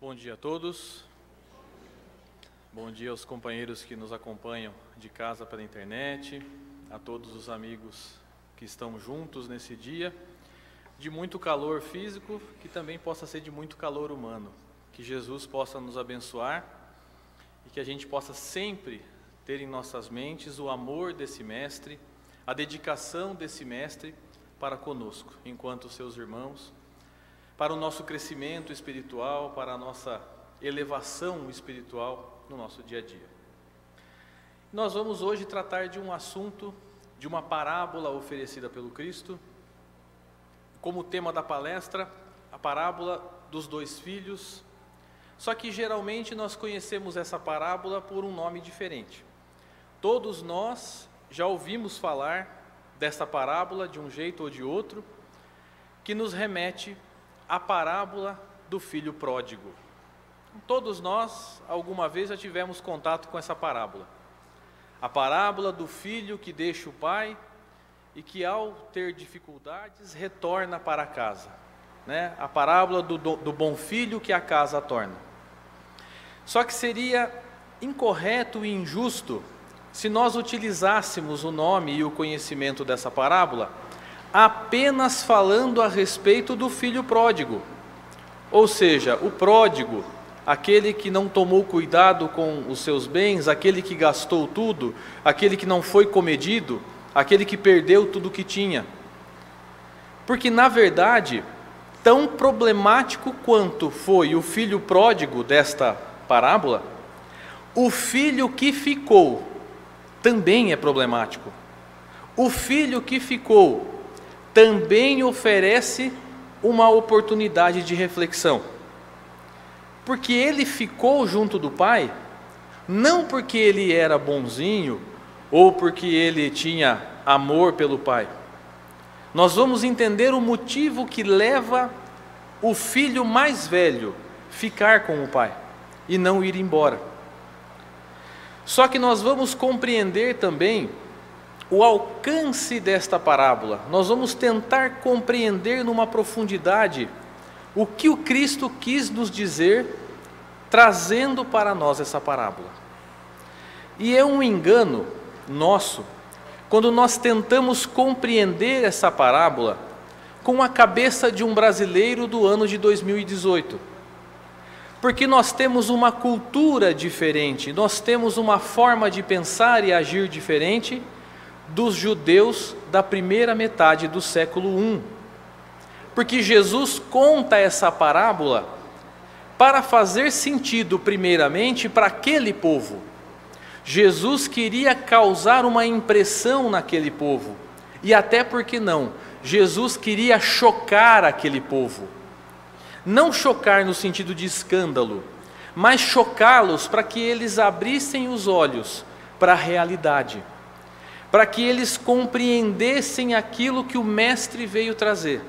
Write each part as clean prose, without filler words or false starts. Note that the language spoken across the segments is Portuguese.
Bom dia a todos. Bom dia aos companheiros que nos acompanham de casa pela internet, a todos os amigos que estão juntos nesse dia de muito calor físico, que também possa ser de muito calor humano. Que Jesus possa nos abençoar e que a gente possa sempre ter em nossas mentes o amor desse mestre, a dedicação desse mestre para conosco, enquanto seus irmãos, para o nosso crescimento espiritual, para a nossa elevação espiritual no nosso dia a dia. Nós vamos hoje tratar de um assunto, de uma parábola oferecida pelo Cristo, como tema da palestra, a parábola dos dois filhos, só que geralmente nós conhecemos essa parábola por um nome diferente. Todos nós já ouvimos falar dessa parábola de um jeito ou de outro, que nos remete à parábola do filho pródigo. Todos nós, alguma vez, já tivemos contato com essa parábola. A parábola do filho que deixa o pai e que, ao ter dificuldades, retorna para casa. A parábola do bom filho que a casa torna. Só que seria incorreto e injusto se nós utilizássemos o nome e o conhecimento dessa parábola apenas falando a respeito do filho pródigo. Ou seja, o pródigo, aquele que não tomou cuidado com os seus bens, aquele que gastou tudo, aquele que não foi comedido, aquele que perdeu tudo o que tinha. Porque, na verdade, tão problemático quanto foi o filho pródigo desta parábola, o filho que ficou também é problemático. O filho que ficou também oferece uma oportunidade de reflexão. Porque ele ficou junto do pai, não porque ele era bonzinho ou porque ele tinha amor pelo pai. Nós vamos entender o motivo que leva o filho mais velho ficar com o pai e não ir embora. Só que nós vamos compreender também o alcance desta parábola. Nós vamos tentar compreender numa profundidade o que o Cristo quis nos dizer, trazendo para nós essa parábola. E é um engano nosso quando nós tentamos compreender essa parábola com a cabeça de um brasileiro do ano de 2018. Porque nós temos uma cultura diferente, nós temos uma forma de pensar e agir diferente dos judeus da primeira metade do século I. Porque Jesus conta essa parábola para fazer sentido primeiramente para aquele povo. Jesus queria causar uma impressão naquele povo. E até porque não, Jesus queria chocar aquele povo. Não chocar no sentido de escândalo, mas chocá-los para que eles abrissem os olhos para a realidade, para que eles compreendessem aquilo que o mestre veio trazer.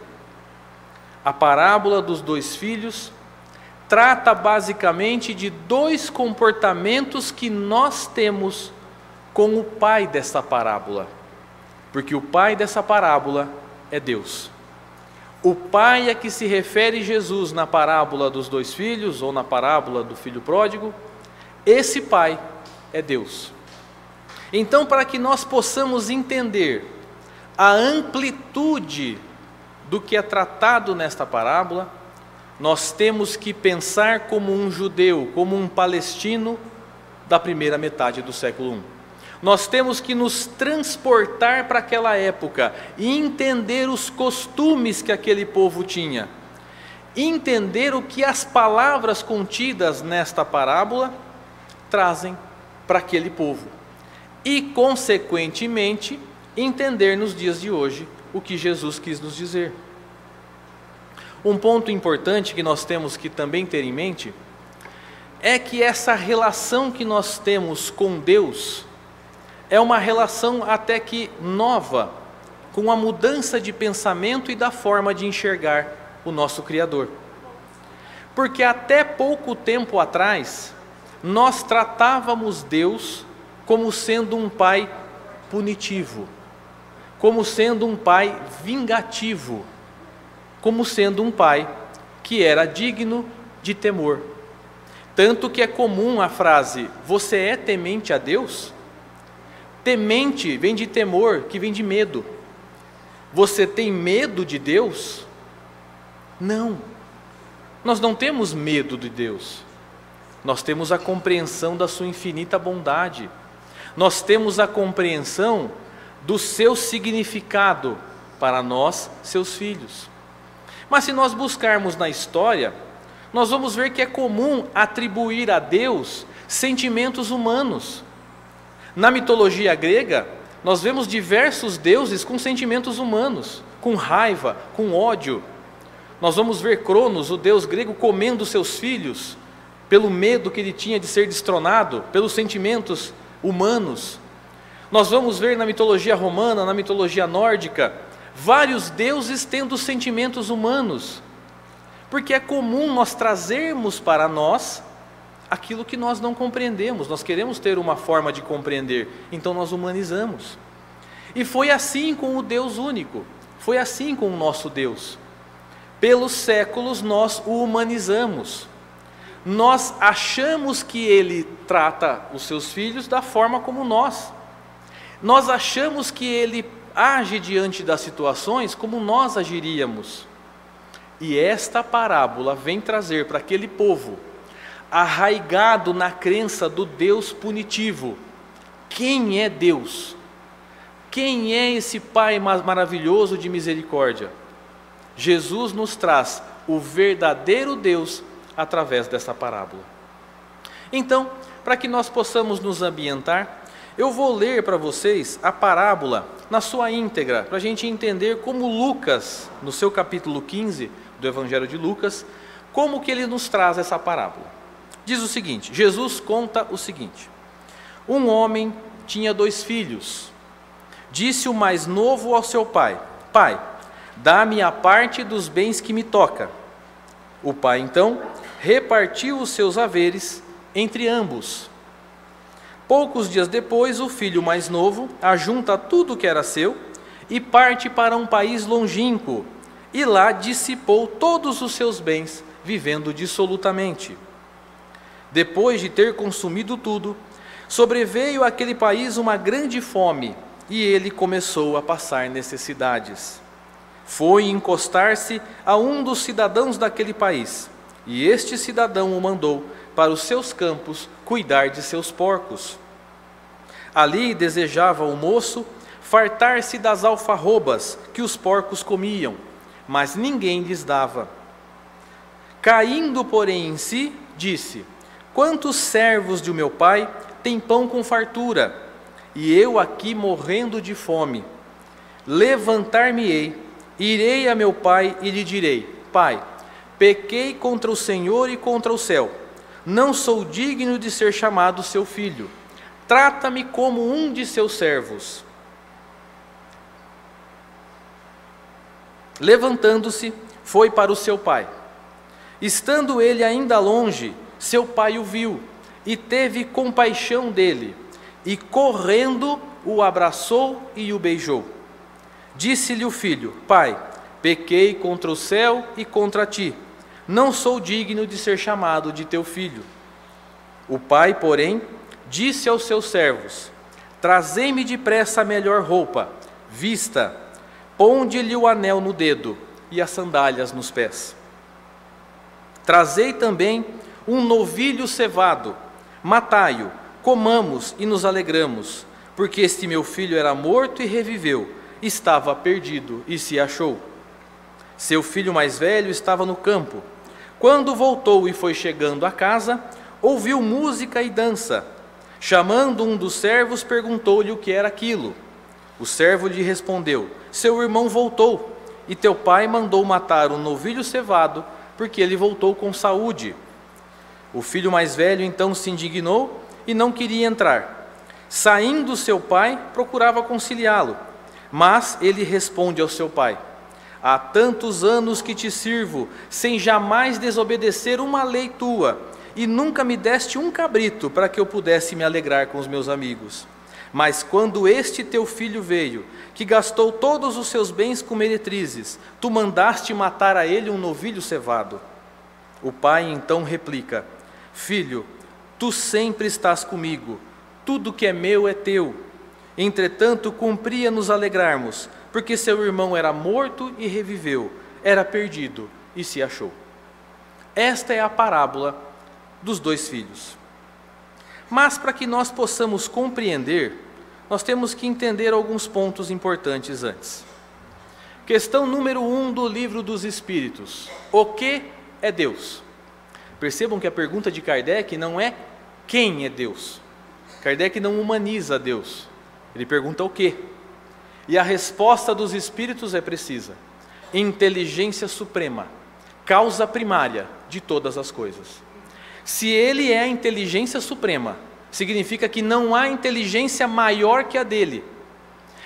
A parábola dos dois filhos trata basicamente de dois comportamentos que nós temos com o pai dessa parábola, porque o pai dessa parábola é Deus. O pai a que se refere Jesus na parábola dos dois filhos, ou na parábola do filho pródigo, esse pai é Deus. Então, para que nós possamos entender a amplitude do que é tratado nesta parábola, nós temos que pensar como um judeu, como um palestino da primeira metade do século I. Nós temos que nos transportar para aquela época e entender os costumes que aquele povo tinha. Entender o que as palavras contidas nesta parábola trazem para aquele povo. E, consequentemente, entender nos dias de hoje o que Jesus quis nos dizer. Um ponto importante que nós temos que também ter em mente é que essa relação que nós temos com Deus é uma relação até que nova, com a mudança de pensamento e da forma de enxergar o nosso Criador. Porque até pouco tempo atrás, nós tratávamos Deus como sendo um pai punitivo, como sendo um pai vingativo, como sendo um pai que era digno de temor, Tanto que é comum a frase, você é temente a Deus? Temente vem de temor, que vem de medo. Você tem medo de Deus? Não. Nós não temos medo de Deus. Nós temos a compreensão da sua infinita bondade. Nós temos a compreensão do seu significado para nós, seus filhos. Mas se nós buscarmos na história, nós vamos ver que é comum atribuir a Deus sentimentos humanos. Na mitologia grega, nós vemos diversos deuses com sentimentos humanos, com raiva, com ódio. Nós vamos ver Cronos, o deus grego, comendo seus filhos, pelo medo que ele tinha de ser destronado, pelos sentimentos humanos. Nós vamos ver na mitologia romana, na mitologia nórdica, vários deuses tendo sentimentos humanos, porque é comum nós trazermos para nós aquilo que nós não compreendemos. Nós queremos ter uma forma de compreender, então nós humanizamos. E foi assim com o Deus único, foi assim com o nosso Deus. Pelos séculos nós o humanizamos. Nós achamos que Ele trata os seus filhos da forma como nós. Nós achamos que Ele age diante das situações como nós agiríamos. E esta parábola vem trazer para aquele povo, arraigado na crença do Deus punitivo, quem é Deus? Quem é esse Pai maravilhoso de misericórdia? Jesus nos traz o verdadeiro Deus através dessa parábola. Então, para que nós possamos nos ambientar, eu vou ler para vocês a parábola na sua íntegra, para a gente entender como Lucas, no seu capítulo 15 do Evangelho de Lucas, como que ele nos traz essa parábola. Diz o seguinte, Jesus conta o seguinte: um homem tinha 2 filhos. Disse o mais novo ao seu pai: Pai, dá-me a parte dos bens que me toca. O pai então repartiu os seus haveres entre ambos. Poucos dias depois, o filho mais novo ajunta tudo que era seu e parte para um país longínquo, e lá dissipou todos os seus bens, vivendo dissolutamente. Depois de ter consumido tudo, sobreveio àquele país uma grande fome, e ele começou a passar necessidades. Foi encostar-se a um dos cidadãos daquele país, e este cidadão o mandou para os seus campos cuidar de seus porcos. Ali desejava o moço fartar-se das alfarrobas que os porcos comiam, mas ninguém lhes dava. Caindo, porém, em si, disse: Quantos servos de meu pai têm pão com fartura, e eu aqui morrendo de fome? Levantar-me-ei, irei a meu pai e lhe direi: Pai, pequei contra o Senhor e contra o céu. Não sou digno de ser chamado seu filho. Trata-me como um de seus servos. Levantando-se, foi para o seu pai. Estando ele ainda longe, seu pai o viu e teve compaixão dele, e correndo o abraçou e o beijou. Disse-lhe o filho: Pai, pequei contra o céu e contra ti. Não sou digno de ser chamado de teu filho. O pai, porém, disse aos seus servos: Trazei-me depressa a melhor roupa, vista, ponde-lhe o anel no dedo e as sandálias nos pés. Trazei também um novilho cevado, matai-o, comamos e nos alegramos, porque este meu filho era morto e reviveu, estava perdido e se achou. Seu filho mais velho estava no campo. Quando voltou e foi chegando à casa, ouviu música e dança. Chamando um dos servos, perguntou-lhe o que era aquilo. O servo lhe respondeu: Seu irmão voltou, e teu pai mandou matar um novilho cevado, porque ele voltou com saúde. O filho mais velho então se indignou e não queria entrar. Saindo seu pai, procurava conciliá-lo, mas ele responde ao seu pai: Há tantos anos que te sirvo, sem jamais desobedecer uma lei tua, e nunca me deste um cabrito para que eu pudesse me alegrar com os meus amigos. Mas quando este teu filho veio, que gastou todos os seus bens com meretrizes, tu mandaste matar a ele um novilho cevado. O pai então replica: Filho, tu sempre estás comigo, tudo que é meu é teu. Entretanto, cumpria nos alegrarmos, porque seu irmão era morto e reviveu, era perdido e se achou. Esta é a parábola dos 2 filhos. Mas para que nós possamos compreender, nós temos que entender alguns pontos importantes antes. Questão número 1 do Livro dos Espíritos: o que é Deus? Percebam que a pergunta de Kardec não é quem é Deus. Kardec não humaniza Deus, ele pergunta o quê? E a resposta dos Espíritos é precisa: inteligência suprema, causa primária de todas as coisas. Se ele é a inteligência suprema, significa que não há inteligência maior que a dele.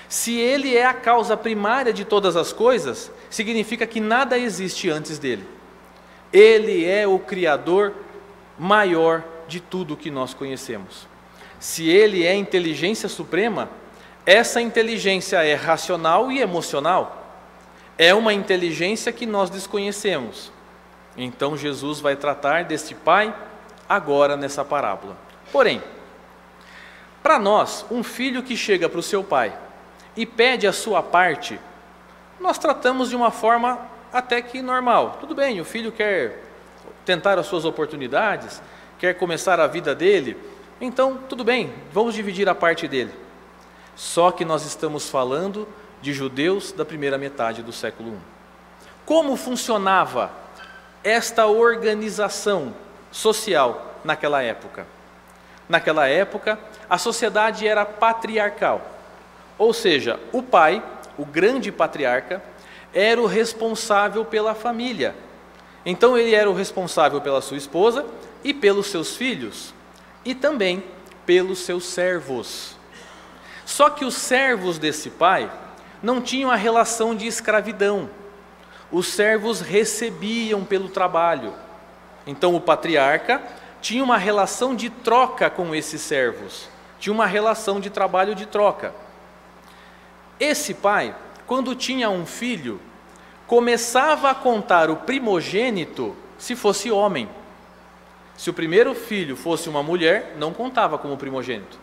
Se ele é a causa primária de todas as coisas, significa que nada existe antes dele. Ele é o Criador maior de tudo que nós conhecemos. Se ele é a inteligência suprema, essa inteligência é racional e emocional. É uma inteligência que nós desconhecemos. Então Jesus vai tratar deste pai agora nessa parábola. Porém, para nós, um filho que chega para o seu pai e pede a sua parte, nós tratamos de uma forma até que normal. Tudo bem, o filho quer tentar as suas oportunidades, quer começar a vida dele, então tudo bem, vamos dividir a parte dele. Só que nós estamos falando de judeus da primeira metade do século I. Como funcionava esta organização social naquela época? Naquela época, a sociedade era patriarcal, ou seja, o pai, o grande patriarca, era o responsável pela família. Então ele era o responsável pela sua esposa e pelos seus filhos, e também pelos seus servos. Só que os servos desse pai não tinham a relação de escravidão. Os servos recebiam pelo trabalho. Então o patriarca tinha uma relação de troca com esses servos, tinha uma relação de trabalho de troca. Esse pai, quando tinha um filho, começava a contar o primogênito se fosse homem. Se o primeiro filho fosse uma mulher, não contava como primogênito.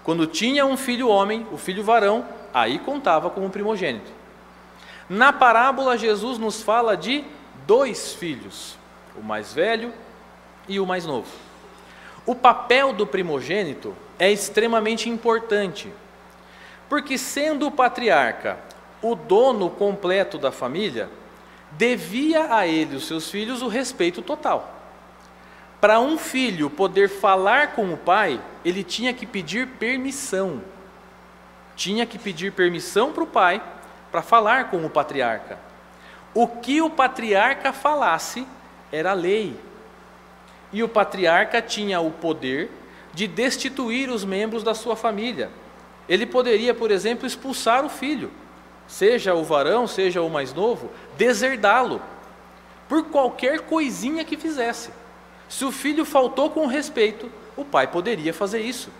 Quando tinha um filho homem, o filho varão, aí contava como primogênito. Na parábola, Jesus nos fala de 2 filhos, o mais velho e o mais novo. O papel do primogênito é extremamente importante, porque sendo o patriarca o dono completo da família, devia a ele e os seus filhos o respeito total. Para um filho poder falar com o pai, ele tinha que pedir permissão. Tinha que pedir permissão para o pai para falar com o patriarca. O que o patriarca falasse era lei. E o patriarca tinha o poder de destituir os membros da sua família. Ele poderia, por exemplo, expulsar o filho, seja o varão, seja o mais novo, deserdá-lo, por qualquer coisinha que fizesse. Se o filho faltou com respeito, o pai poderia fazer isso.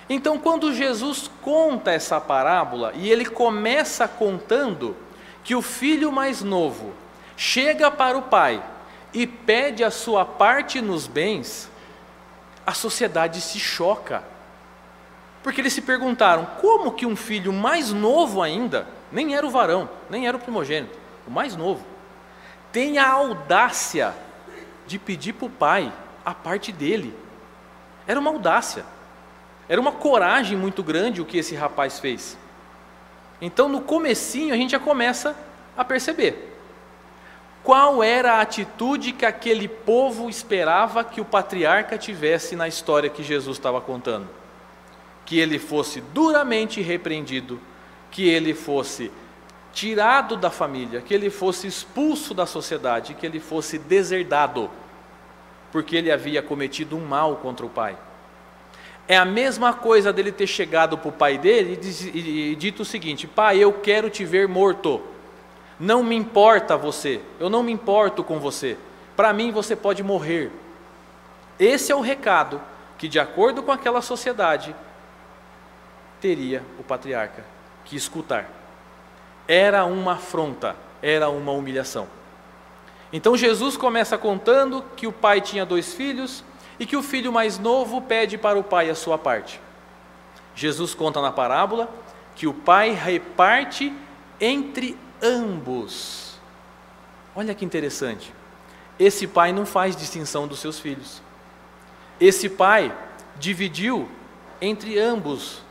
Então, quando Jesus conta essa parábola, e ele começa contando que o filho mais novo chega para o pai e pede a sua parte nos bens, a sociedade se choca. Porque eles se perguntaram, como que um filho mais novo ainda, nem era o varão, nem era o primogênito, o mais novo, tem a audácia de pedir para o pai a parte dele? Era uma audácia, era uma coragem muito grande o que esse rapaz fez. Então no comecinho a gente já começa a perceber qual era a atitude que aquele povo esperava que o patriarca tivesse na história que Jesus estava contando. Que ele fosse duramente repreendido, que ele fosse tirado da família, que ele fosse expulso da sociedade, que ele fosse deserdado, porque ele havia cometido um mal contra o pai. É a mesma coisa dele ter chegado para o pai dele e dito o seguinte: pai, eu quero te ver morto, não me importa você, eu não me importo com você, para mim você pode morrer. Esse é o recado que, de acordo com aquela sociedade, teria o patriarca que escutar. Era uma afronta, era uma humilhação. Então Jesus começa contando que o pai tinha 2 filhos e que o filho mais novo pede para o pai a sua parte. Jesus conta na parábola que o pai reparte entre ambos. Olha que interessante. Esse pai não faz distinção dos seus filhos. Esse pai dividiu entre ambos.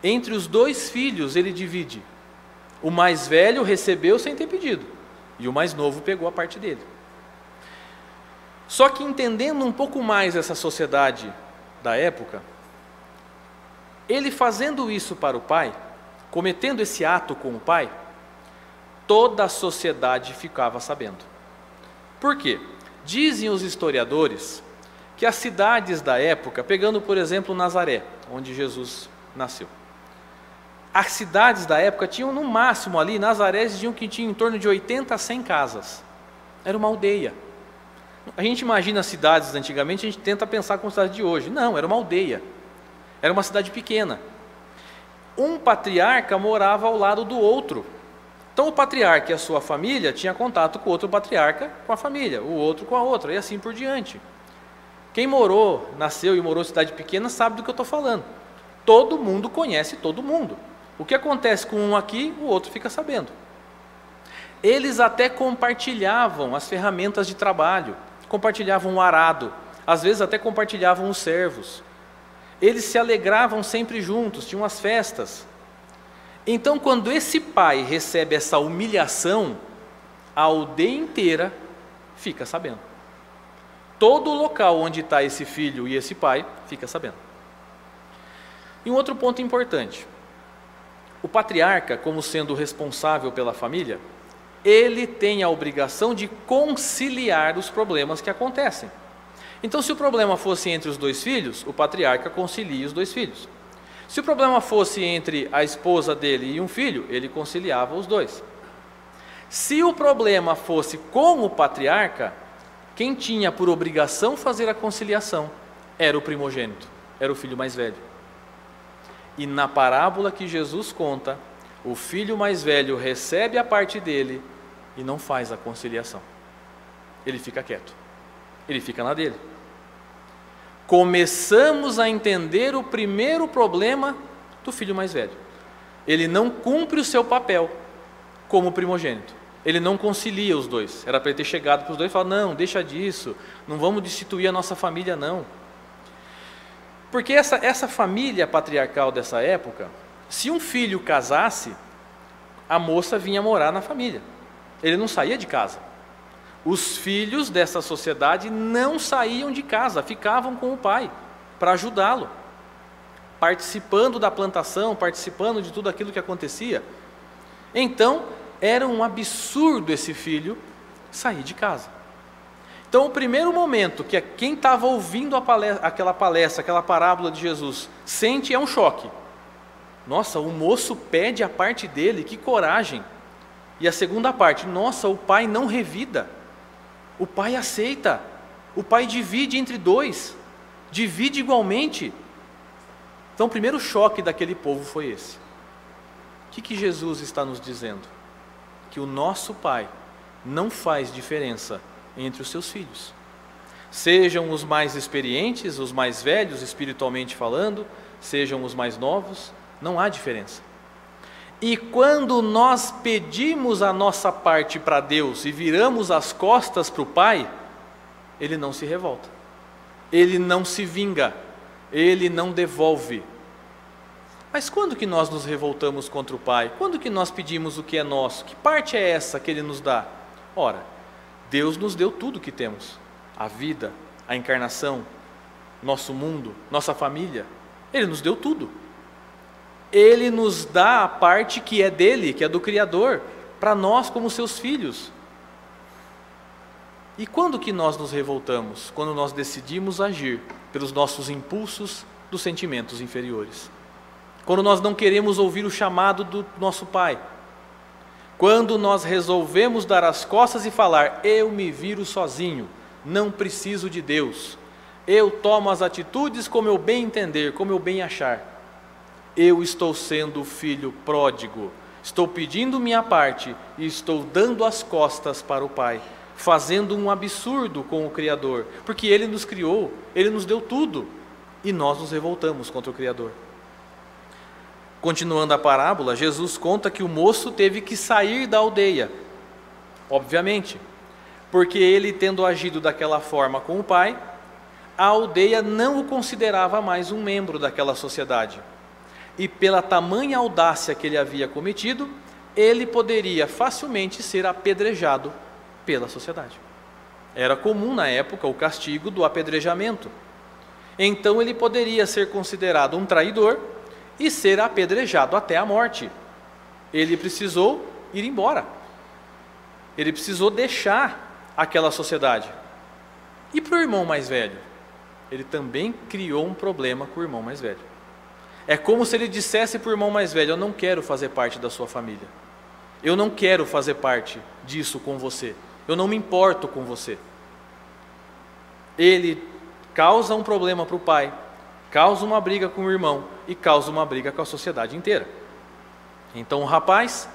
Entre os 2 filhos ele divide. O mais velho recebeu sem ter pedido, e o mais novo pegou a parte dele. Só que entendendo um pouco mais essa sociedade da época, ele fazendo isso para o pai, cometendo esse ato com o pai, toda a sociedade ficava sabendo. Por quê? Dizem os historiadores que as cidades da época, pegando por exemplo Nazaré, onde Jesus nasceu, as cidades da época tinham no máximo ali, Nazaré, diziam que tinha em torno de 80 a 100 casas. Era uma aldeia. A gente imagina as cidades antigamente, a gente tenta pensar como cidade de hoje. Não, era uma aldeia. Era uma cidade pequena. Um patriarca morava ao lado do outro. Então o patriarca e a sua família tinham contato com o outro patriarca, com a família, o outro com a outra, e assim por diante. Quem nasceu e morou em cidade pequena sabe do que eu estou falando. Todo mundo conhece todo mundo. O que acontece com um aqui, o outro fica sabendo. Eles até compartilhavam as ferramentas de trabalho, compartilhavam o arado, às vezes até compartilhavam os servos. Eles se alegravam sempre juntos, tinham as festas. Então, quando esse pai recebe essa humilhação, a aldeia inteira fica sabendo. Todo o local onde está esse filho e esse pai fica sabendo. E um outro ponto importante. O patriarca, como sendo responsável pela família, ele tem a obrigação de conciliar os problemas que acontecem. Então, se o problema fosse entre os 2 filhos, o patriarca concilia os 2 filhos. Se o problema fosse entre a esposa dele e um filho, ele conciliava os 2. Se o problema fosse com o patriarca, quem tinha por obrigação fazer a conciliação era o primogênito, era o filho mais velho. E na parábola que Jesus conta, o filho mais velho recebe a parte dele e não faz a conciliação. Ele fica quieto, ele fica na dele. Começamos a entender o primeiro problema do filho mais velho. Ele não cumpre o seu papel como primogênito. Ele não concilia os 2. Era para ele ter chegado para os 2 e falar: não, deixa disso, não vamos destituir a nossa família não. Porque essa família patriarcal dessa época, se um filho casasse, a moça vinha morar na família. Ele não saía de casa. Os filhos dessa sociedade não saíam de casa, ficavam com o pai para ajudá-lo, participando da plantação, participando de tudo aquilo que acontecia. Então, era um absurdo esse filho sair de casa. Então, o primeiro momento que quem estava ouvindo aquela palestra, aquela parábola de Jesus, sente é um choque. Nossa, o moço pede a parte dele, que coragem. E a segunda parte, nossa, o pai não revida. O pai aceita. O pai divide entre 2. Divide igualmente. Então, o primeiro choque daquele povo foi esse. O que Jesus está nos dizendo? Que o nosso pai não faz diferença entre os seus filhos. Sejam os mais experientes, os mais velhos espiritualmente falando, sejam os mais novos, não há diferença. E quando nós pedimos a nossa parte para Deus e viramos as costas para o Pai, Ele não se revolta, Ele não se vinga, Ele não devolve. Mas quando que nós nos revoltamos contra o Pai? Quando que nós pedimos o que é nosso? Que parte é essa que Ele nos dá? Ora, Deus nos deu tudo o que temos, a vida, a encarnação, nosso mundo, nossa família, Ele nos deu tudo. Ele nos dá a parte que é dele, que é do Criador, para nós como seus filhos. E quando que nós nos revoltamos? Quando nós decidimos agir pelos nossos impulsos dos sentimentos inferiores. Quando nós não queremos ouvir o chamado do nosso Pai. Quando nós resolvemos dar as costas e falar: eu me viro sozinho, não preciso de Deus. Eu tomo as atitudes como eu bem entender, como eu bem achar. Eu estou sendo filho pródigo. Estou pedindo minha parte e estou dando as costas para o Pai, fazendo um absurdo com o Criador, porque Ele nos criou, Ele nos deu tudo, e nós nos revoltamos contra o Criador. Continuando a parábola, Jesus conta que o moço teve que sair da aldeia, obviamente, porque ele, tendo agido daquela forma com o pai, a aldeia não o considerava mais um membro daquela sociedade. E pela tamanha audácia que ele havia cometido, ele poderia facilmente ser apedrejado pela sociedade. Era comum na época o castigo do apedrejamento. Então ele poderia ser considerado um traidor e ser apedrejado até a morte. Ele precisou ir embora. Ele precisou deixar aquela sociedade. E para o irmão mais velho? Ele também criou um problema com o irmão mais velho. É como se ele dissesse para o irmão mais velho: eu não quero fazer parte da sua família. Eu não quero fazer parte disso com você. Eu não me importo com você. Ele causa um problema para o pai, causa uma briga com o irmão e causa uma briga com a sociedade inteira. Então o rapaz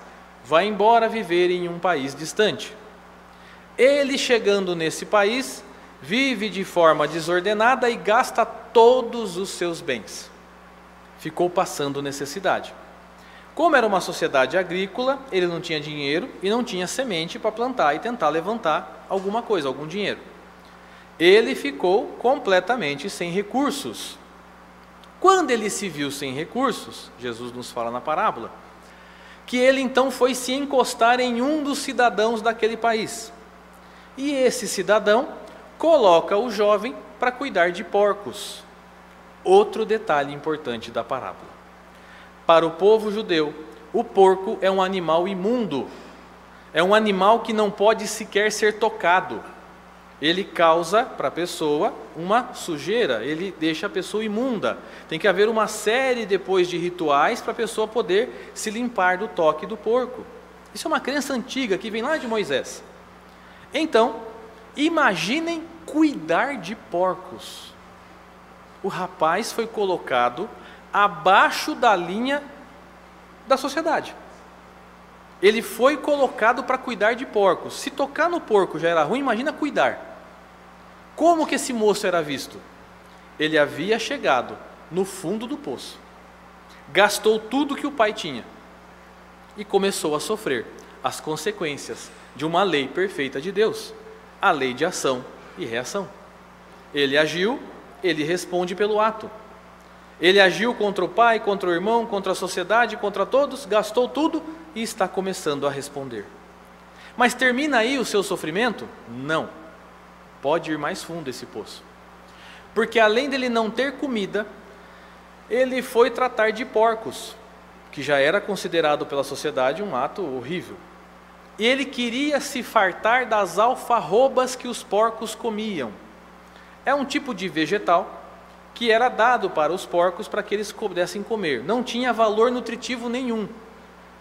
vai embora viver em um país distante. Ele, chegando nesse país, vive de forma desordenada e gasta todos os seus bens. Ficou passando necessidade. Como era uma sociedade agrícola, ele não tinha dinheiro e não tinha semente para plantar e tentar levantar alguma coisa, algum dinheiro. Ele ficou completamente sem recursos. Quando ele se viu sem recursos, Jesus nos fala na parábola, que ele então foi se encostar em um dos cidadãos daquele país. E esse cidadão coloca o jovem para cuidar de porcos. Outro detalhe importante da parábola. Para o povo judeu, o porco é um animal imundo. É um animal que não pode sequer ser tocado. Ele causa para a pessoa uma sujeira, ele deixa a pessoa imunda. Tem que haver uma série depois de rituais para a pessoa poder se limpar do toque do porco. Isso é uma crença antiga que vem lá de Moisés. Então, imaginem cuidar de porcos. O rapaz foi colocado abaixo da linha da sociedade. Ele foi colocado para cuidar de porcos. Se tocar no porco já era ruim, imagina cuidar. Como que esse moço era visto? Ele havia chegado no fundo do poço, gastou tudo que o pai tinha e começou a sofrer as consequências de uma lei perfeita de Deus, a lei de ação e reação. Ele agiu, ele responde pelo ato. Ele agiu contra o pai, contra o irmão, contra a sociedade, contra todos, gastou tudo e está começando a responder. Mas termina aí o seu sofrimento? Não. Pode ir mais fundo esse poço. Porque além dele não ter comida, ele foi tratar de porcos, que já era considerado pela sociedade um ato horrível. E ele queria se fartar das alfarrobas que os porcos comiam. É um tipo de vegetal que era dado para os porcos para que eles pudessem comer. Não tinha valor nutritivo nenhum.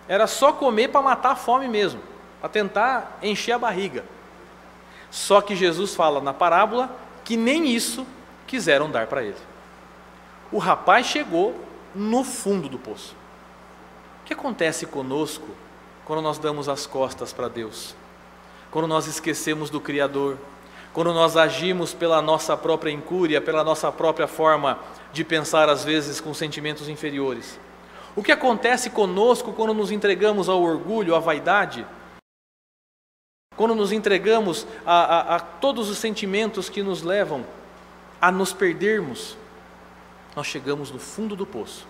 Era só comer para matar a fome mesmo, para tentar encher a barriga. Só que Jesus fala na parábola que nem isso quiseram dar para ele. O rapaz chegou no fundo do poço. O que acontece conosco quando nós damos as costas para Deus? Quando nós esquecemos do Criador? Quando nós agimos pela nossa própria incúria, pela nossa própria forma de pensar, às vezes com sentimentos inferiores? O que acontece conosco quando nos entregamos ao orgulho, à vaidade? Quando nos entregamos a todos os sentimentos que nos levam a nos perdermos? Nós chegamos no fundo do poço.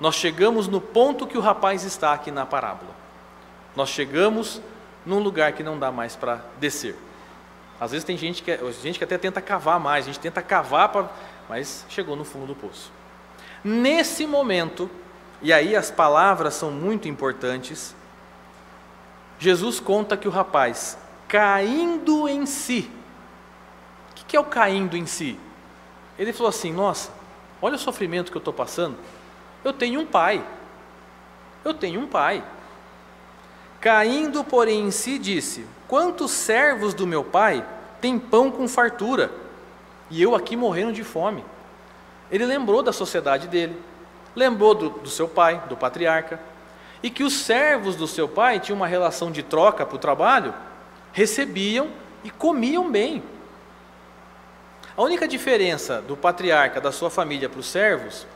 Nós chegamos no ponto que o rapaz está aqui na parábola. Nós chegamos num lugar que não dá mais para descer. Às vezes tem gente que até tenta cavar mais, a gente tenta cavar, mas chegou no fundo do poço. Nesse momento, e aí as palavras são muito importantes, Jesus conta que o rapaz, caindo em si. O que é o caindo em si? Ele falou assim: nossa, olha o sofrimento que eu estou passando. Eu tenho um pai. Caindo, porém, em si, disse: quantos servos do meu pai têm pão com fartura, e eu aqui morrendo de fome? Ele lembrou da sociedade dele, lembrou do seu pai, do patriarca, e que os servos do seu pai tinham uma relação de troca para o trabalho, recebiam e comiam bem. A única diferença do patriarca da sua família para os servos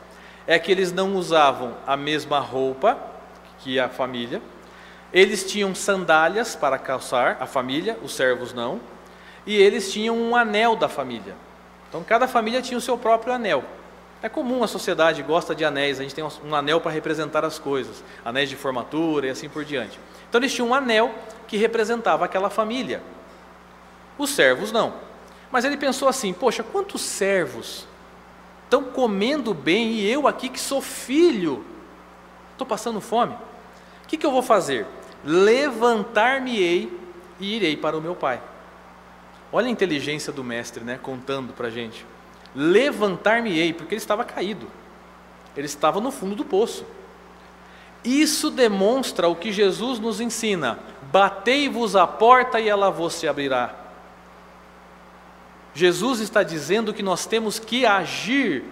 é que eles não usavam a mesma roupa que a família, eles tinham sandálias para calçar, a família, os servos não, e eles tinham um anel da família. Então cada família tinha o seu próprio anel. É comum, a sociedade gosta de anéis, a gente tem um anel para representar as coisas, anéis de formatura e assim por diante. Então eles tinham um anel que representava aquela família. Os servos não. Mas ele pensou assim, poxa, quantos servos estão comendo bem e eu aqui que sou filho, estou passando fome. O que eu vou fazer? Levantar-me-ei e irei para o meu pai. Olha a inteligência do mestre, né, contando para a gente. Levantar-me-ei, porque ele estava caído. Ele estava no fundo do poço. Isso demonstra o que Jesus nos ensina. Batei-vos à porta e ela vos se abrirá. Jesus está dizendo que nós temos que agir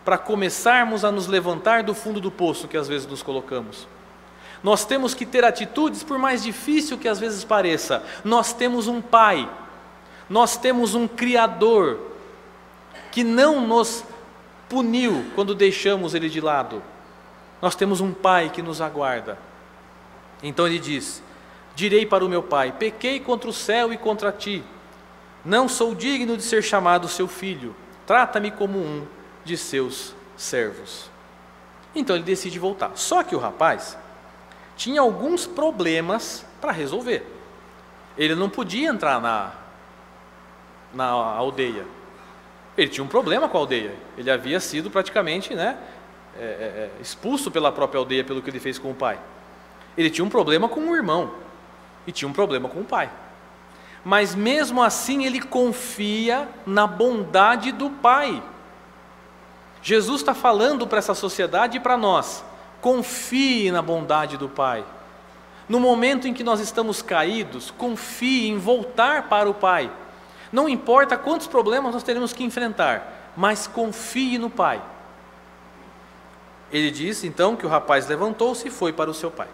para começarmos a nos levantar do fundo do poço que às vezes nos colocamos. Nós temos que ter atitudes, por mais difícil que às vezes pareça. Nós temos um Pai, nós temos um Criador, que não nos puniu quando deixamos Ele de lado. Nós temos um Pai que nos aguarda. Então Ele diz, direi para o meu Pai, pequei contra o céu e contra ti. Não sou digno de ser chamado seu filho, trata-me como um de seus servos. Então ele decide voltar. Só que o rapaz tinha alguns problemas para resolver. Ele não podia entrar na aldeia. Ele tinha um problema com a aldeia. Ele havia sido praticamente expulso pela própria aldeia pelo que ele fez com o pai. Ele tinha um problema com o irmão e tinha um problema com o pai. Mas mesmo assim ele confia na bondade do Pai. Jesus está falando para essa sociedade e para nós, confie na bondade do Pai. No momento em que nós estamos caídos, confie em voltar para o Pai. Não importa quantos problemas nós teremos que enfrentar, mas confie no Pai. Ele diz então que o rapaz levantou-se e foi para o seu pai.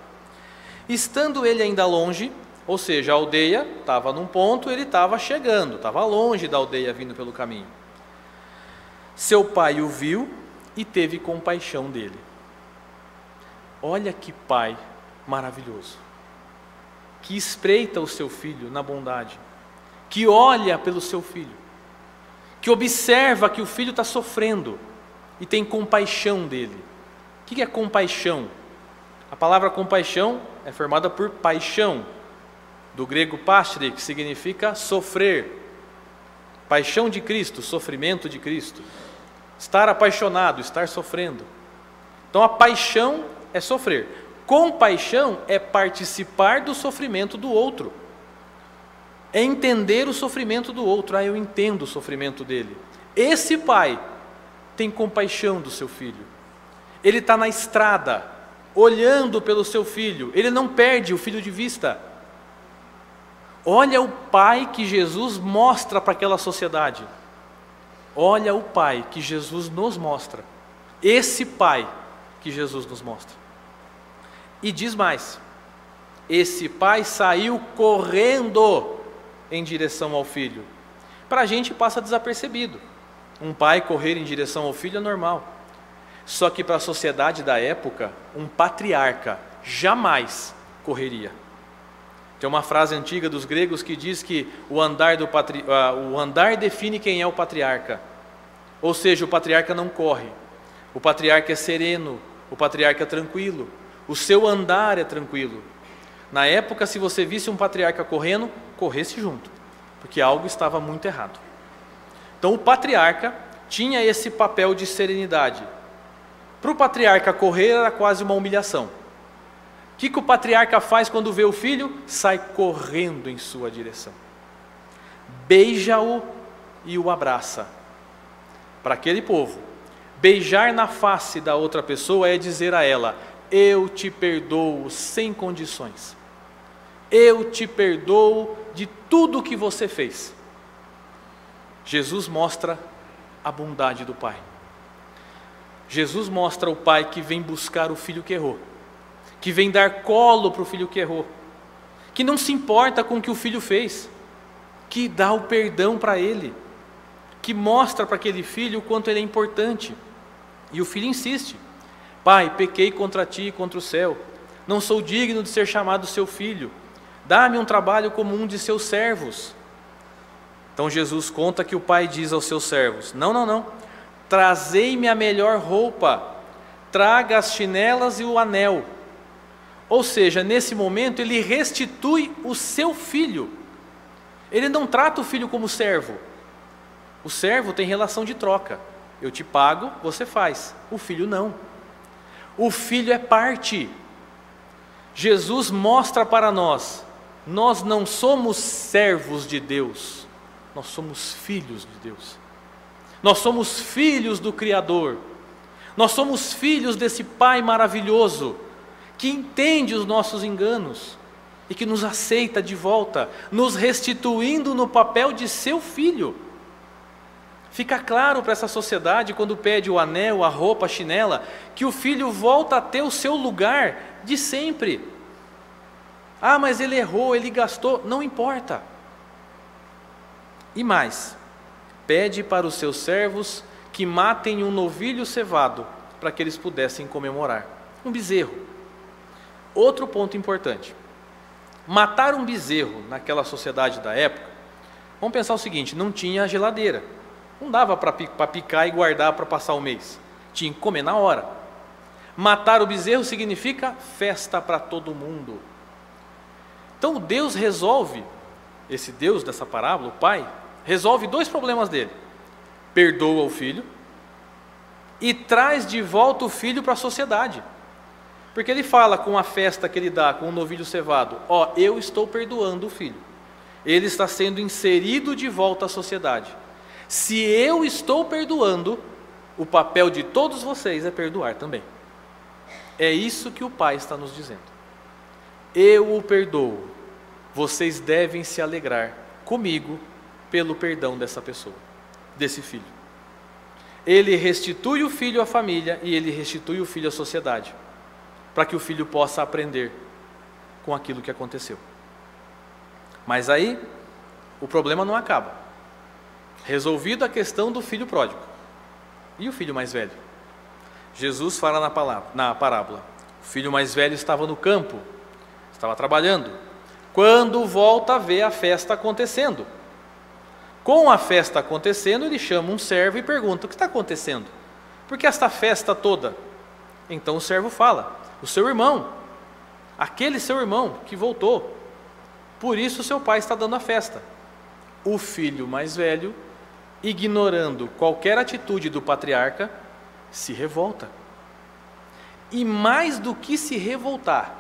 Estando ele ainda longe, ou seja, a aldeia estava num ponto, ele estava chegando, estava longe da aldeia vindo pelo caminho. Seu pai o viu e teve compaixão dele. Olha que pai maravilhoso, que espreita o seu filho na bondade, que olha pelo seu filho, que observa que o filho está sofrendo e tem compaixão dele. O que é compaixão? A palavra compaixão é formada por paixão, do grego pastri, que significa sofrer. Paixão de Cristo, sofrimento de Cristo. Estar apaixonado, estar sofrendo. Então a paixão é sofrer. Compaixão é participar do sofrimento do outro. É entender o sofrimento do outro. Eu entendo o sofrimento dele. Esse pai tem compaixão do seu filho. Ele está na estrada, olhando pelo seu filho. Ele não perde o filho de vista. Olha o pai que Jesus mostra para aquela sociedade. Olha o pai que Jesus nos mostra. Esse pai que Jesus nos mostra. E diz mais. Esse pai saiu correndo em direção ao filho. Para a gente passa desapercebido. Um pai correr em direção ao filho é normal. Só que para a sociedade da época, um patriarca jamais correria. Tem uma frase antiga dos gregos que diz que o andar define quem é o patriarca. Ou seja, o patriarca não corre. O patriarca é sereno, o patriarca é tranquilo. O seu andar é tranquilo. Na época, se você visse um patriarca correndo, corresse junto, porque algo estava muito errado. Então o patriarca tinha esse papel de serenidade. Para o patriarca correr era quase uma humilhação. O que o patriarca faz quando vê o filho? Sai correndo em sua direção. Beija-o e o abraça. Para aquele povo, beijar na face da outra pessoa é dizer a ela: eu te perdoo sem condições. Eu te perdoo de tudo o que você fez. Jesus mostra a bondade do Pai. Jesus mostra o pai que vem buscar o filho que errou. que vem dar colo para o filho que errou, que não se importa com o que o filho fez, que dá o perdão para ele, que mostra para aquele filho o quanto ele é importante. E o filho insiste: pai, pequei contra ti e contra o céu, não sou digno de ser chamado seu filho, dá-me um trabalho como um de seus servos. Então Jesus conta que o pai diz aos seus servos: não, trazei-me a melhor roupa, traga as chinelas e o anel. Ou seja, nesse momento ele restitui o seu filho. Ele não trata o filho como servo. O servo tem relação de troca. Eu te pago, você faz. O filho não. O filho é parte. Jesus mostra para nós: nós não somos servos de Deus, nós somos filhos de Deus. Nós somos filhos do Criador. Nós somos filhos desse Pai maravilhoso, que entende os nossos enganos e que nos aceita de volta, nos restituindo no papel de seu filho. Fica claro para essa sociedade, quando pede o anel, a roupa, a chinela, que o filho volta a ter o seu lugar de sempre. Ah, mas ele errou, ele gastou, não importa. E mais, pede para os seus servos que matem um novilho cevado, para que eles pudessem comemorar. Um bezerro. Outro ponto importante: matar um bezerro naquela sociedade da época, vamos pensar o seguinte: não tinha geladeira, não dava para picar e guardar para passar o mês, tinha que comer na hora. Matar o bezerro significa festa para todo mundo. Então Deus resolve, esse Deus dessa parábola, o pai, resolve dois problemas dele: perdoa o filho e traz de volta o filho para a sociedade. Porque ele fala com a festa que ele dá, com o novilho cevado: ó, eu estou perdoando o filho, ele está sendo inserido de volta à sociedade. Se eu estou perdoando, o papel de todos vocês é perdoar também. É isso que o pai está nos dizendo. Eu o perdoo, vocês devem se alegrar comigo pelo perdão dessa pessoa, desse filho. Ele restitui o filho à família e ele restitui o filho à sociedade, para que o filho possa aprender com aquilo que aconteceu. Mas aí, o problema não acaba. Resolvida a questão do filho pródigo. E o filho mais velho? Jesus fala na parábola: o filho mais velho estava no campo, estava trabalhando, quando volta a ver a festa acontecendo. Com a festa acontecendo, ele chama um servo e pergunta: o que está acontecendo? Por que esta festa toda? Então o servo fala: o seu irmão, aquele seu irmão que voltou, por isso seu pai está dando a festa. O filho mais velho, ignorando qualquer atitude do patriarca, se revolta. E mais do que se revoltar,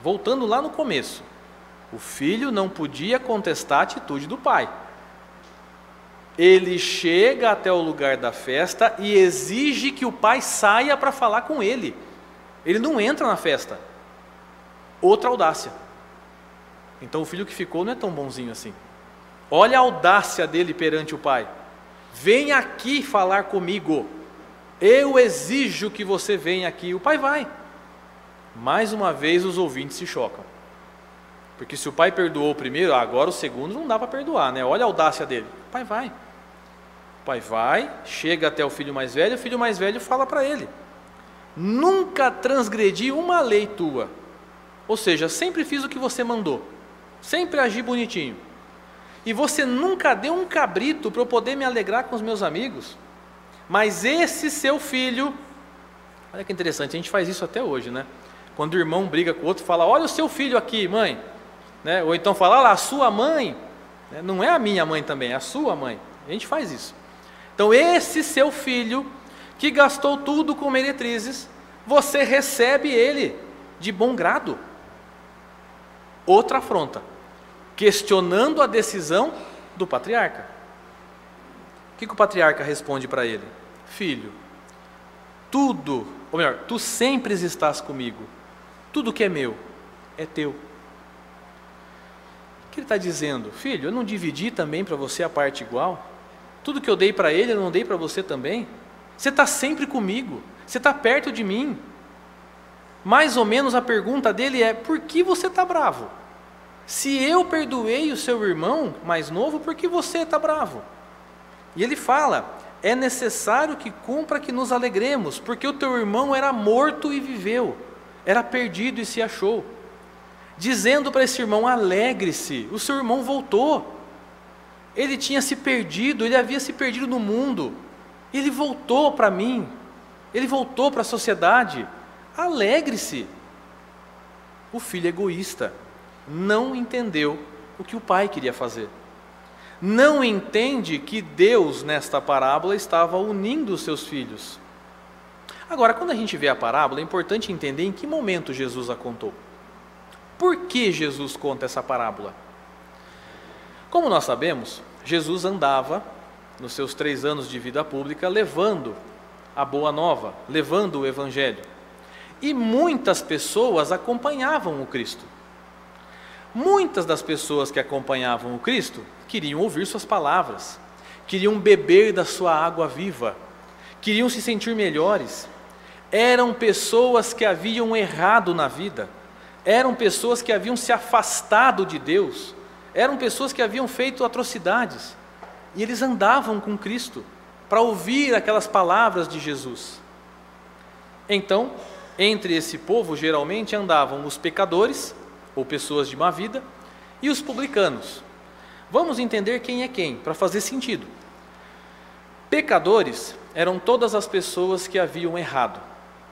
voltando lá no começo, o filho não podia contestar a atitude do pai. Ele chega até o lugar da festa e exige que o pai saia para falar com ele. Ele não entra na festa. Outra audácia. Então o filho que ficou não é tão bonzinho assim. Olha a audácia dele perante o pai: vem aqui falar comigo, eu exijo que você venha aqui. O pai vai. Mais uma vez os ouvintes se chocam, porque se o pai perdoou o primeiro, agora o segundo não dá para perdoar, né? Olha a audácia dele. O pai vai. O pai vai, chega até o filho mais velho, o filho mais velho fala para ele: nunca transgredi uma lei tua, ou seja, sempre fiz o que você mandou, sempre agi bonitinho, e você nunca deu um cabrito para eu poder me alegrar com os meus amigos, mas esse seu filho, olha que interessante, a gente faz isso até hoje, né? Quando o irmão briga com o outro, fala: olha o seu filho aqui, mãe, né? Ou então fala: olha, a sua mãe, não é a minha mãe também, é a sua mãe. A gente faz isso. Então esse seu filho, que gastou tudo com meretrizes, você recebe ele de bom grado. Outra afronta, questionando a decisão do patriarca. O que o patriarca responde para ele? Filho, tudo, ou melhor, tu sempre estás comigo, tudo que é meu é teu. O que ele está dizendo? Filho, eu não dividi também para você a parte igual? Tudo que eu dei para ele, eu não dei para você também? Você está sempre comigo, você está perto de mim. Mais ou menos a pergunta dele é: por que você está bravo? Se eu perdoei o seu irmão mais novo, por que você está bravo? E ele fala: é necessário que cumpra que nos alegremos, porque o teu irmão era morto e viveu, era perdido e se achou. Dizendo para esse irmão: alegre-se, o seu irmão voltou. Ele tinha se perdido, ele havia se perdido no mundo, ele voltou para mim, ele voltou para a sociedade. Alegre-se. O filho egoísta não entendeu o que o pai queria fazer. Não entende que Deus, nesta parábola, estava unindo os seus filhos. Agora, quando a gente vê a parábola, é importante entender em que momento Jesus a contou. Por que Jesus conta essa parábola? Como nós sabemos, Jesus andava, nos seus 3 anos de vida pública, levando a boa nova, levando o Evangelho. E muitas pessoas acompanhavam o Cristo. Muitas das pessoas que acompanhavam o Cristo queriam ouvir suas palavras, queriam beber da sua água viva, queriam se sentir melhores. Eram pessoas que haviam errado na vida, eram pessoas que haviam se afastado de Deus, eram pessoas que haviam feito atrocidades, e eles andavam com Cristo para ouvir aquelas palavras de Jesus. Então, entre esse povo geralmente andavam os pecadores, ou pessoas de má vida, e os publicanos. Vamos entender quem é quem, para fazer sentido. Pecadores eram todas as pessoas que haviam errado.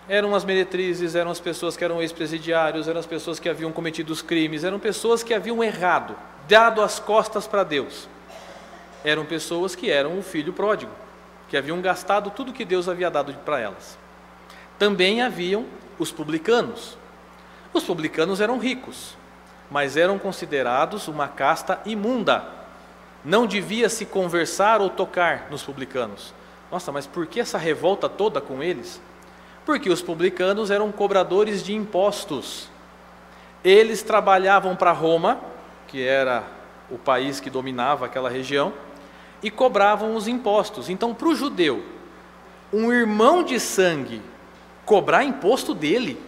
Eram as meretrizes, eram as pessoas que eram ex-presidiários, eram as pessoas que haviam cometido os crimes, eram pessoas que haviam errado, dado as costas para Deus. Eram pessoas que eram o filho pródigo, que haviam gastado tudo que Deus havia dado para elas. Também haviam os publicanos. Os publicanos eram ricos, mas eram considerados uma casta imunda. Não devia se conversar ou tocar nos publicanos. Nossa, mas por que essa revolta toda com eles? Porque os publicanos eram cobradores de impostos. Eles trabalhavam para Roma, que era o país que dominava aquela região, e cobravam os impostos. Então, para o judeu, um irmão de sangue cobrar imposto dele,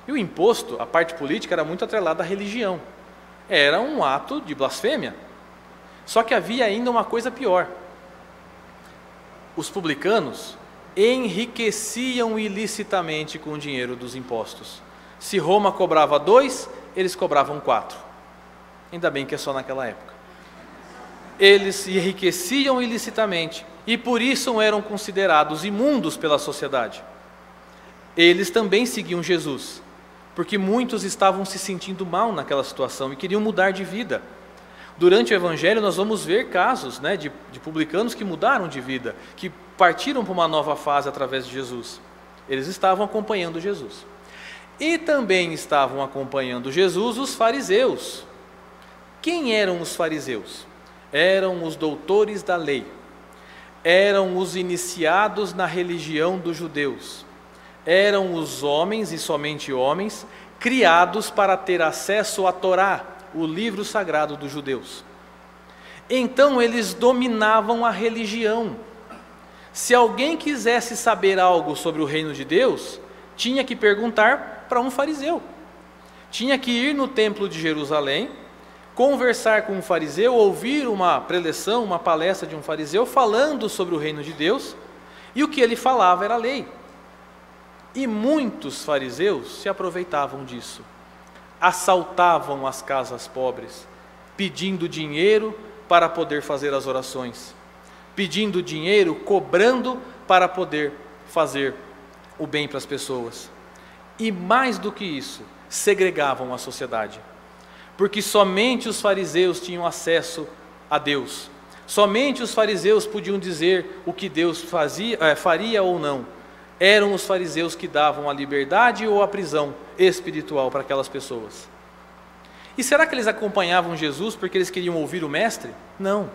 e o imposto, a parte política, era muito atrelada à religião. Era um ato de blasfêmia. Só que havia ainda uma coisa pior. Os publicanos enriqueciam ilicitamente com o dinheiro dos impostos. Se Roma cobrava 2, eles cobravam 4. Ainda bem que é só naquela época. Eles se enriqueciam ilicitamente e por isso eram considerados imundos pela sociedade. Eles também seguiam Jesus, porque muitos estavam se sentindo mal naquela situação e queriam mudar de vida. Durante o Evangelho nós vamos ver casos de publicanos que mudaram de vida, que partiram para uma nova fase através de Jesus. Eles estavam acompanhando Jesus. E também estavam acompanhando Jesus os fariseus. Quem eram os fariseus? Eram os doutores da lei. Eram os iniciados na religião dos judeus. Eram os homens, e somente homens, criados para ter acesso à Torá, o livro sagrado dos judeus. Então eles dominavam a religião. Se alguém quisesse saber algo sobre o reino de Deus, tinha que perguntar para um fariseu. Tinha que ir no templo de Jerusalém, conversar com um fariseu, ouvir uma preleção, uma palestra de um fariseu falando sobre o reino de Deus, e o que ele falava era a lei. E muitos fariseus se aproveitavam disso. Assaltavam as casas pobres, pedindo dinheiro para poder fazer as orações, pedindo dinheiro, cobrando para poder fazer o bem para as pessoas. E mais do que isso, segregavam a sociedade, porque somente os fariseus tinham acesso a Deus, somente os fariseus podiam dizer o que Deus faria ou não. Eram os fariseus que davam a liberdade ou a prisão espiritual para aquelas pessoas. E será que eles acompanhavam Jesus porque eles queriam ouvir o mestre? Não.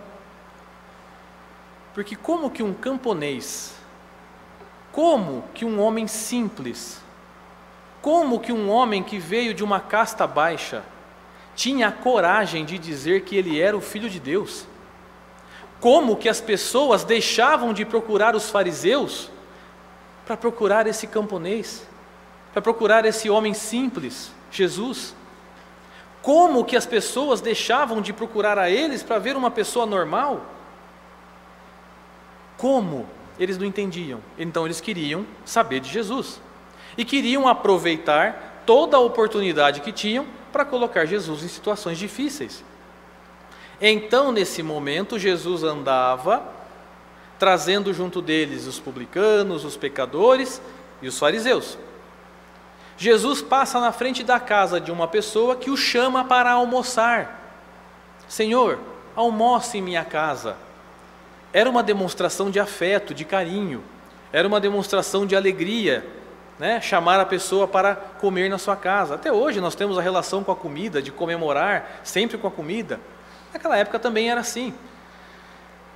Porque como que um camponês, como que um homem simples, como que um homem que veio de uma casta baixa, tinha a coragem de dizer que ele era o Filho de Deus? Como que as pessoas deixavam de procurar os fariseus para procurar esse camponês? para procurar esse homem simples, Jesus. Como que as pessoas deixavam de procurar a eles para ver uma pessoa normal? Como? Eles não entendiam. Então eles queriam saber de Jesus. E queriam aproveitar toda a oportunidade que tinham para colocar Jesus em situações difíceis. Então, nesse momento, Jesus andava, trazendo junto deles os publicanos, os pecadores e os fariseus. Jesus passa na frente da casa de uma pessoa que o chama para almoçar. Senhor, almoce em minha casa. Era uma demonstração de afeto, de carinho. Era uma demonstração de alegria, né? Chamar a pessoa para comer na sua casa. Até hoje nós temos a relação com a comida, de comemorar sempre com a comida. Naquela época também era assim.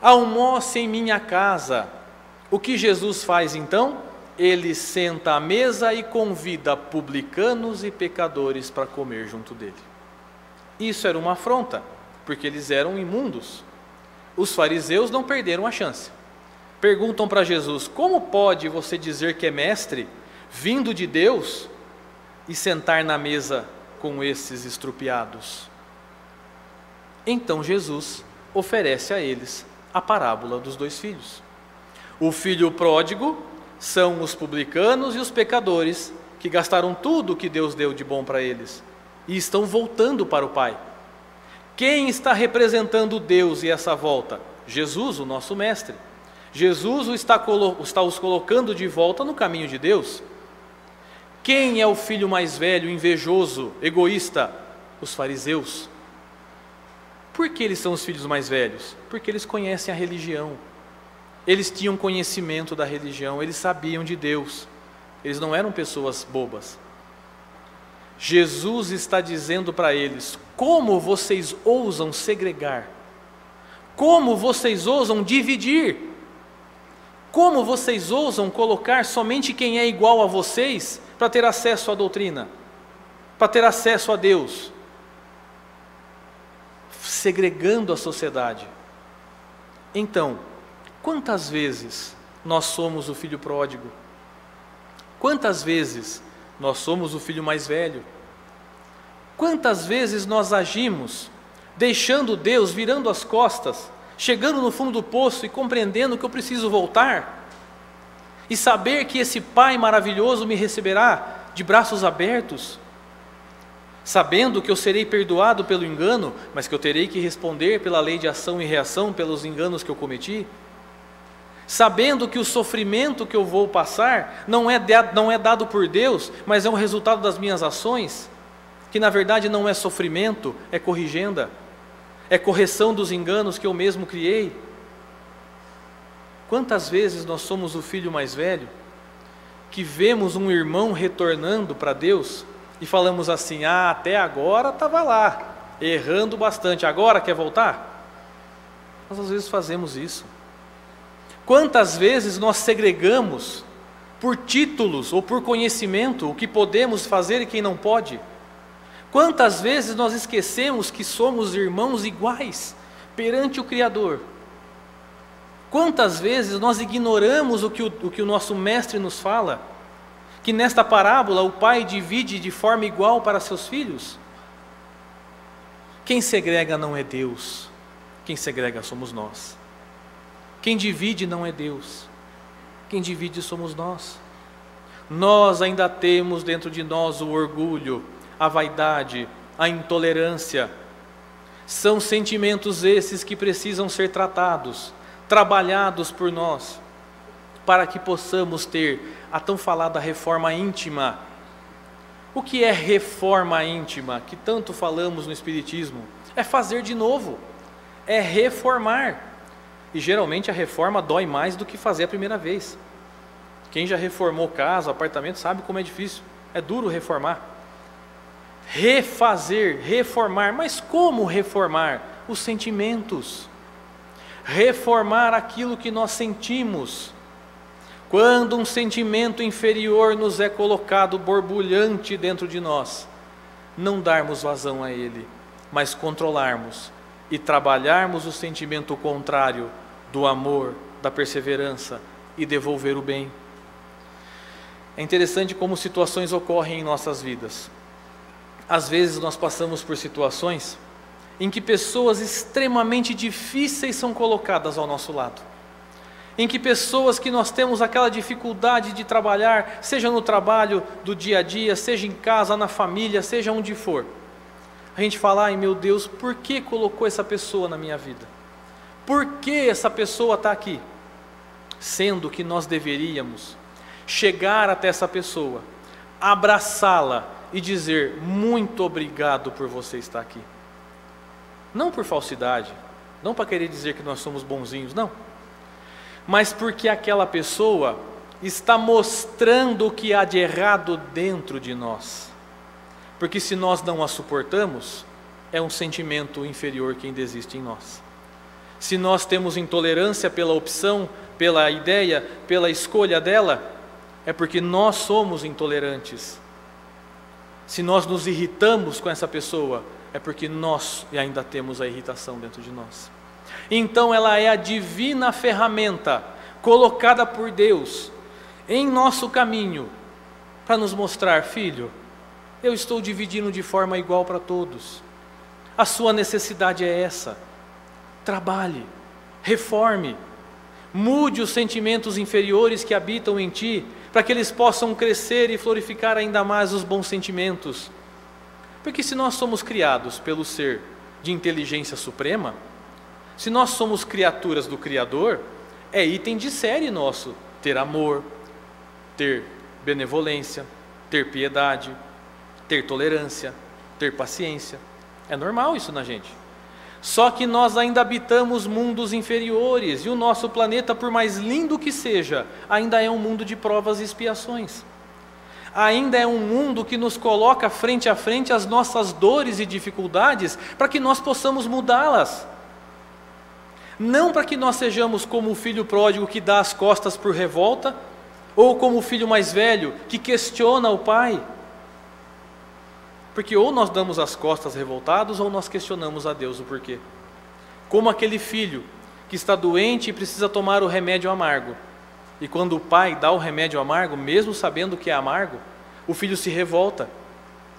Almoce em minha casa. O que Jesus faz então? Ele senta à mesa e convida publicanos e pecadores para comer junto dele. Isso era uma afronta, porque eles eram imundos. Os fariseus não perderam a chance. Perguntam para Jesus: como pode você dizer que é mestre, vindo de Deus, e sentar na mesa com esses estrupiados? Então Jesus oferece a eles a parábola dos 2 filhos. O filho pródigo são os publicanos e os pecadores que gastaram tudo o que Deus deu de bom para eles e estão voltando para o Pai. Quem está representando Deus e essa volta? Jesus, o nosso mestre. Jesus está os colocando de volta no caminho de Deus. Quem é o filho mais velho, invejoso, egoísta? Os fariseus. Por que eles são os filhos mais velhos? Porque eles conhecem a religião. Eles tinham conhecimento da religião, eles sabiam de Deus. Eles não eram pessoas bobas. Jesus está dizendo para eles: como vocês ousam segregar? Como vocês ousam dividir? Como vocês ousam colocar somente quem é igual a vocês para ter acesso à doutrina, para ter acesso a Deus? Segregando a sociedade. Então, quantas vezes nós somos o filho pródigo? Quantas vezes nós somos o filho mais velho? Quantas vezes nós agimos deixando Deus, virando as costas, chegando no fundo do poço e compreendendo que eu preciso voltar? E saber que esse Pai maravilhoso me receberá de braços abertos? Sabendo que eu serei perdoado pelo engano, mas que eu terei que responder pela lei de ação e reação pelos enganos que eu cometi? Sabendo que o sofrimento que eu vou passar não é dado por Deus, mas é um resultado das minhas ações, que na verdade não é sofrimento, é corrigenda, é correção dos enganos que eu mesmo criei. Quantas vezes nós somos o filho mais velho, que vemos um irmão retornando para Deus e falamos assim: até agora estava lá, errando bastante, agora quer voltar? Nós às vezes fazemos isso. Quantas vezes nós segregamos por títulos ou por conhecimento o que podemos fazer e quem não pode? Quantas vezes nós esquecemos que somos irmãos iguais perante o Criador? Quantas vezes nós ignoramos o que o nosso mestre nos fala? Que nesta parábola o pai divide de forma igual para seus filhos? Quem segrega não é Deus, quem segrega somos nós. Quem divide não é Deus, quem divide somos nós. Nós ainda temos dentro de nós o orgulho, a vaidade, a intolerância. São sentimentos esses que precisam ser tratados, trabalhados por nós, para que possamos ter a tão falada reforma íntima. O que é reforma íntima, que tanto falamos no Espiritismo? É fazer de novo, é reformar. E geralmente a reforma dói mais do que fazer a primeira vez. Quem já reformou casa, apartamento, sabe como é difícil. É duro reformar. Refazer, reformar. Mas como reformar? Os sentimentos. Reformar aquilo que nós sentimos. Quando um sentimento inferior nos é colocado borbulhante dentro de nós, não darmos vazão a ele, mas controlarmos e trabalharmos o sentimento contrário do amor, da perseverança e devolver o bem. É interessante como situações ocorrem em nossas vidas. Às vezes nós passamos por situações em que pessoas extremamente difíceis são colocadas ao nosso lado. Em que pessoas que nós temos aquela dificuldade de trabalhar, seja no trabalho do dia a dia, seja em casa, na família, seja onde for. A gente fala, ai meu Deus, por que colocou essa pessoa na minha vida? Por que essa pessoa está aqui? Sendo que nós deveríamos chegar até essa pessoa, abraçá-la e dizer, muito obrigado por você estar aqui. Não por falsidade, não para querer dizer que nós somos bonzinhos, não. Mas porque aquela pessoa está mostrando o que há de errado dentro de nós. Porque se nós não a suportamos, é um sentimento inferior que ainda existe em nós. Se nós temos intolerância pela opção, pela ideia, pela escolha dela, é porque nós somos intolerantes. Se nós nos irritamos com essa pessoa, é porque nós ainda temos a irritação dentro de nós. Então ela é a divina ferramenta colocada por Deus em nosso caminho para nos mostrar, filho, eu estou dividindo de forma igual para todos. A sua necessidade é essa. Trabalhe, reforme, mude os sentimentos inferiores que habitam em ti, para que eles possam crescer e florificar ainda mais os bons sentimentos. Porque se nós somos criados pelo ser de inteligência suprema, se nós somos criaturas do Criador, é item de série nosso ter amor, ter benevolência, ter piedade, ter tolerância, ter paciência. É normal isso na gente. Só que nós ainda habitamos mundos inferiores, e o nosso planeta, por mais lindo que seja, ainda é um mundo de provas e expiações. Ainda é um mundo que nos coloca frente a frente as nossas dores e dificuldades, para que nós possamos mudá-las. Não para que nós sejamos como o filho pródigo que dá as costas por revolta, ou como o filho mais velho que questiona o pai. Porque ou nós damos as costas revoltados, ou nós questionamos a Deus o porquê. Como aquele filho que está doente e precisa tomar o remédio amargo. E quando o pai dá o remédio amargo, mesmo sabendo que é amargo, o filho se revolta.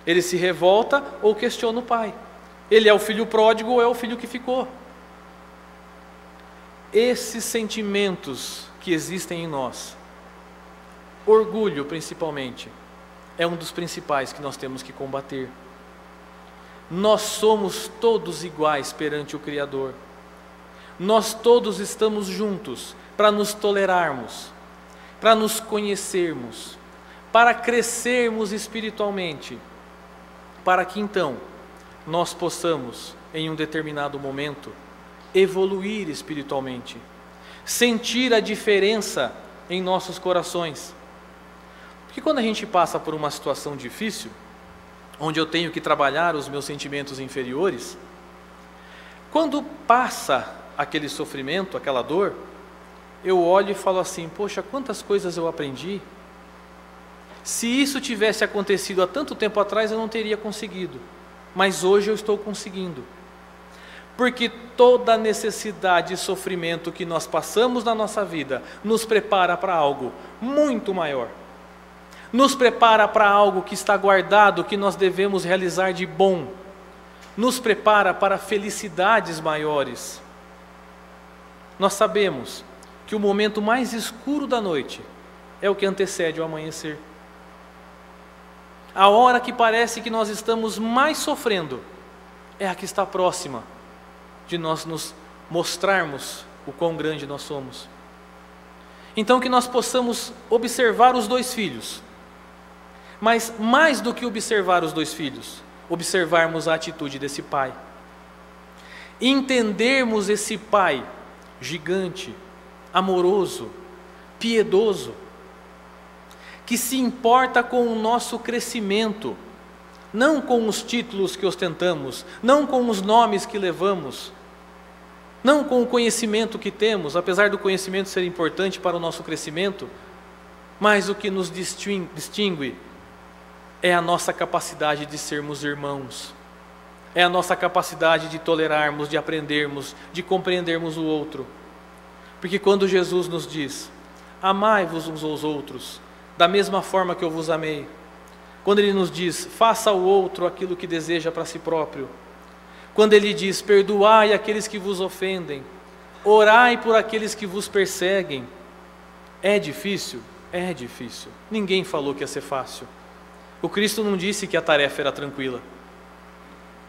Ele se revolta ou questiona o pai. Ele é o filho pródigo ou é o filho que ficou. Esses sentimentos que existem em nós, orgulho principalmente, é um dos principais que nós temos que combater. Nós somos todos iguais perante o Criador. Nós todos estamos juntos para nos tolerarmos, para nos conhecermos, para crescermos espiritualmente, para que então nós possamos, em um determinado momento, evoluir espiritualmente, sentir a diferença em nossos corações. Porque quando a gente passa por uma situação difícil, onde eu tenho que trabalhar os meus sentimentos inferiores, quando passa aquele sofrimento, aquela dor, eu olho e falo assim, poxa, quantas coisas eu aprendi. Se isso tivesse acontecido há tanto tempo atrás, eu não teria conseguido, mas hoje eu estou conseguindo. Porque toda necessidade e sofrimento que nós passamos na nossa vida nos prepara para algo muito maior. Nos prepara para algo que está guardado, que nós devemos realizar de bom. Nos prepara para felicidades maiores. Nós sabemos que o momento mais escuro da noite é o que antecede o amanhecer. A hora que parece que nós estamos mais sofrendo é a que está próxima de nós nos mostrarmos o quão grande nós somos. Então que nós possamos observar os dois filhos, mas mais do que observar os dois filhos, observarmos a atitude desse pai. Entendermos esse pai gigante, amoroso, piedoso, que se importa com o nosso crescimento, não com os títulos que ostentamos, não com os nomes que levamos, não com o conhecimento que temos, apesar do conhecimento ser importante para o nosso crescimento, mas o que nos distingue é a nossa capacidade de sermos irmãos, é a nossa capacidade de tolerarmos, de aprendermos, de compreendermos o outro. Porque quando Jesus nos diz, amai-vos uns aos outros, da mesma forma que eu vos amei. Quando Ele nos diz, faça ao outro aquilo que deseja para si próprio. Quando Ele diz, perdoai aqueles que vos ofendem, orai por aqueles que vos perseguem. É difícil? É difícil. Ninguém falou que ia ser fácil. O Cristo não disse que a tarefa era tranquila.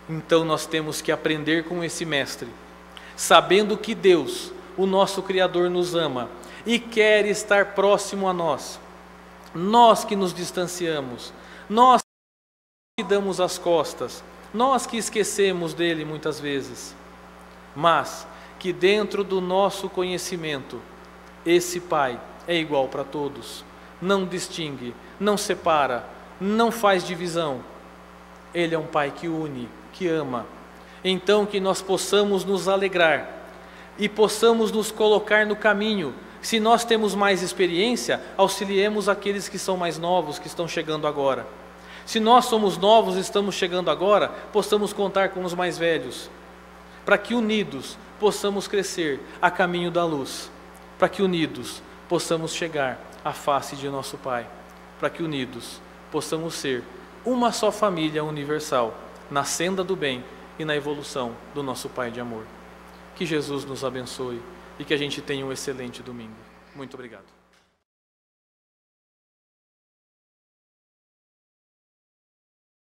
Então nós temos que aprender com esse mestre, sabendo que Deus, o nosso Criador, nos ama e quer estar próximo a nós. Nós que nos distanciamos, nós que damos as costas, nós que esquecemos dele muitas vezes, mas que dentro do nosso conhecimento, esse Pai é igual para todos, não distingue, não separa, não faz divisão. Ele é um Pai que une, que ama. Então que nós possamos nos alegrar e possamos nos colocar no caminho. Se nós temos mais experiência, auxiliemos aqueles que são mais novos, que estão chegando agora. Se nós somos novos e estamos chegando agora, possamos contar com os mais velhos, para que unidos possamos crescer a caminho da luz, para que unidos possamos chegar à face de nosso Pai, para que unidos possamos ser uma só família universal, na senda do bem e na evolução do nosso Pai de amor. Que Jesus nos abençoe e que a gente tenha um excelente domingo. Muito obrigado.